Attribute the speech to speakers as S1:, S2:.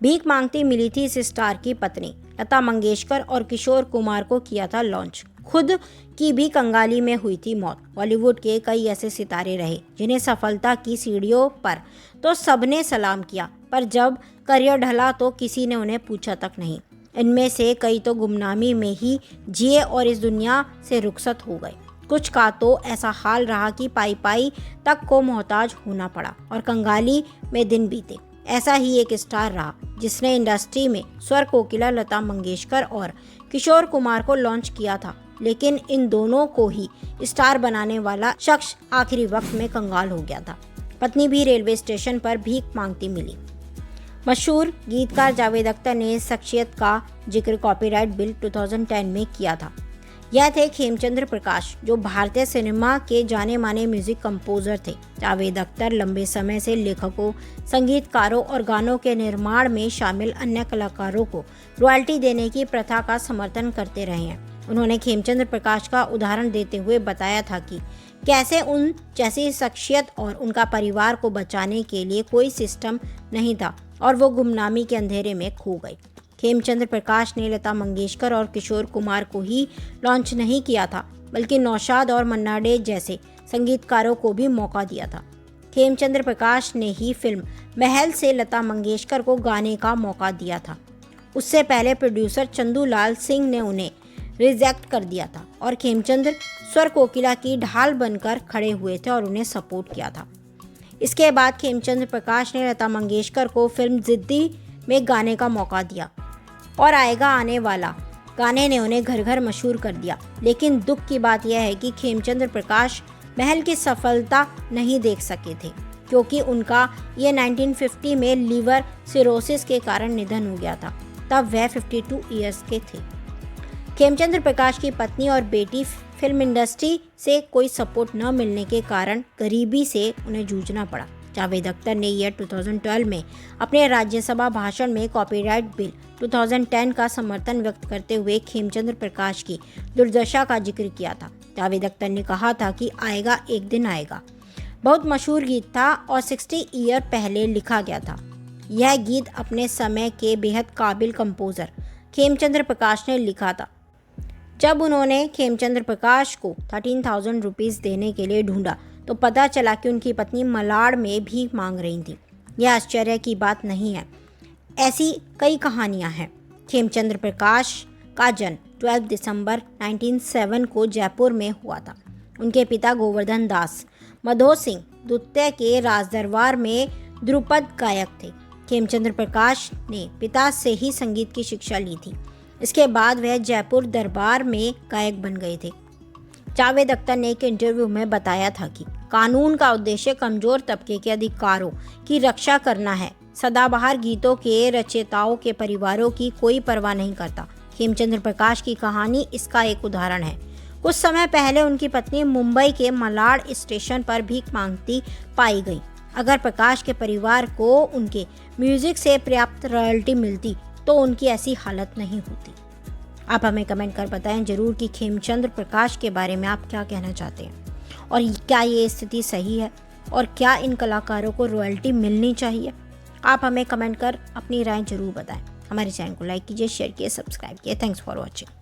S1: भीख मांगती मिली थी इस स्टार की पत्नी। लता मंगेशकर और किशोर कुमार को किया था लॉन्च। खुद की भी कंगाली में हुई थी मौत। बॉलीवुड के कई ऐसे सितारे रहे जिन्हें सफलता की सीढ़ियों पर तो सबने सलाम किया, पर जब करियर ढला तो किसी ने उन्हें पूछा तक नहीं। इनमें से कई तो गुमनामी में ही जिए और इस दुनिया से रुखसत हो गए। कुछ का तो ऐसा हाल रहा कि पाई पाई तक को मोहताज होना पड़ा और कंगाली में दिन बीते। ऐसा ही एक स्टार रहा जिसने इंडस्ट्री में स्वर कोकिला लता मंगेशकर और किशोर कुमार को लॉन्च किया था, लेकिन इन दोनों को ही स्टार बनाने वाला शख्स आखिरी वक्त में कंगाल हो गया था। पत्नी भी रेलवे स्टेशन पर भीख मांगती मिली। मशहूर गीतकार जावेद अख्तर ने इस शख्सियत का जिक्र कॉपीराइट बिल 2010 में किया था। यह थे खेमचंद्र प्रकाश, जो भारतीय सिनेमा के जाने माने म्यूजिक कंपोजर थे। जावेद अख्तर लंबे समय से लेखकों, संगीतकारों और गानों के निर्माण में शामिल अन्य कलाकारों को रॉयल्टी देने की प्रथा का समर्थन करते रहे हैं। उन्होंने खेमचंद्र प्रकाश का उदाहरण देते हुए बताया था कि कैसे उन जैसी शख्सियत और उनका परिवार को बचाने के लिए कोई सिस्टम नहीं था और वो गुमनामी के अंधेरे में खो गए। खेमचंद्र प्रकाश ने लता मंगेशकर और किशोर कुमार को ही लॉन्च नहीं किया था, बल्कि नौशाद और मन्ना डे जैसे संगीतकारों को भी मौका दिया था। खेमचंद्र प्रकाश ने ही फिल्म महल से लता मंगेशकर को गाने का मौका दिया था। उससे पहले प्रोड्यूसर चंदू लाल सिंह ने उन्हें रिजेक्ट कर दिया था और खेमचंद्र स्वर कोकिला की ढाल बनकर खड़े हुए थे और उन्हें सपोर्ट किया था। इसके बाद खेमचंद्र प्रकाश ने लता मंगेशकर को फिल्म जिद्दी में गाने का मौका दिया और आएगा आने वाला गाने ने उन्हें घर घर मशहूर कर दिया। लेकिन दुख की बात यह है कि खेमचंद्र प्रकाश महल की सफलता नहीं देख सके थे, क्योंकि उनका ये 1950 में लीवर सिरोसिस के कारण निधन हो गया था। तब वह 52 ईयर्स के थे। खेमचंद्र प्रकाश की पत्नी और बेटी फिल्म इंडस्ट्री से कोई सपोर्ट न मिलने के कारण गरीबी से उन्हें जूझना पड़ा। जावेद अख्तर ने ईयर 2012 में अपने राज्यसभा भाषण में कॉपीराइट बिल 2010 का समर्थन व्यक्त करते हुए खेमचंद्र प्रकाश की दुर्दशा का जिक्र किया था। जावेद अख्तर ने कहा था कि आएगा एक दिन आएगा। बहुत मशहूर गीत था और 60 ईयर पहले लिखा गया था। यह गीत अपने समय के बेहद काबिल कंपोजर खेमचंद्र प्रकाश ने लिखा था। जब उन्होंने खेमचंद्र प्रकाश को 13,000 रुपीज़ देने के लिए ढूंढा तो पता चला कि उनकी पत्नी मलाड में भीख मांग रही थी। यह आश्चर्य की बात नहीं है, ऐसी कई कहानियां हैं। खेमचंद्र प्रकाश का जन्म 12 दिसंबर 1907 को जयपुर में हुआ था। उनके पिता गोवर्धन दास मधो सिंह द्वितीय के राजदरबार में ध्रुपद गायक थे। खेमचंद्र प्रकाश ने पिता से ही संगीत की शिक्षा ली थी। इसके बाद वह जयपुर दरबार में गायक बन गए थे। जावेद अख्तर ने एक इंटरव्यू में बताया था कि कानून का उद्देश्य कमजोर तबके के अधिकारों की रक्षा करना है। सदाबहार गीतों के रचयिताओं के परिवारों की कोई परवाह नहीं करता। खेमचंद्र प्रकाश की कहानी इसका एक उदाहरण है। कुछ समय पहले उनकी पत्नी मुंबई के मलाड स्टेशन पर भीख मांगती पाई गई। अगर प्रकाश के परिवार को उनके म्यूजिक से पर्याप्त रॉयल्टी मिलती तो उनकी ऐसी हालत नहीं होती। आप हमें कमेंट कर बताएं जरूर कि खेमचंद्र प्रकाश के बारे में आप क्या कहना चाहते हैं और क्या ये स्थिति सही है और क्या इन कलाकारों को रॉयल्टी मिलनी चाहिए। आप हमें कमेंट कर अपनी राय जरूर बताएं। हमारे चैनल को लाइक कीजिए, शेयर कीजिए, सब्सक्राइब कीजिए। Thanks for watching.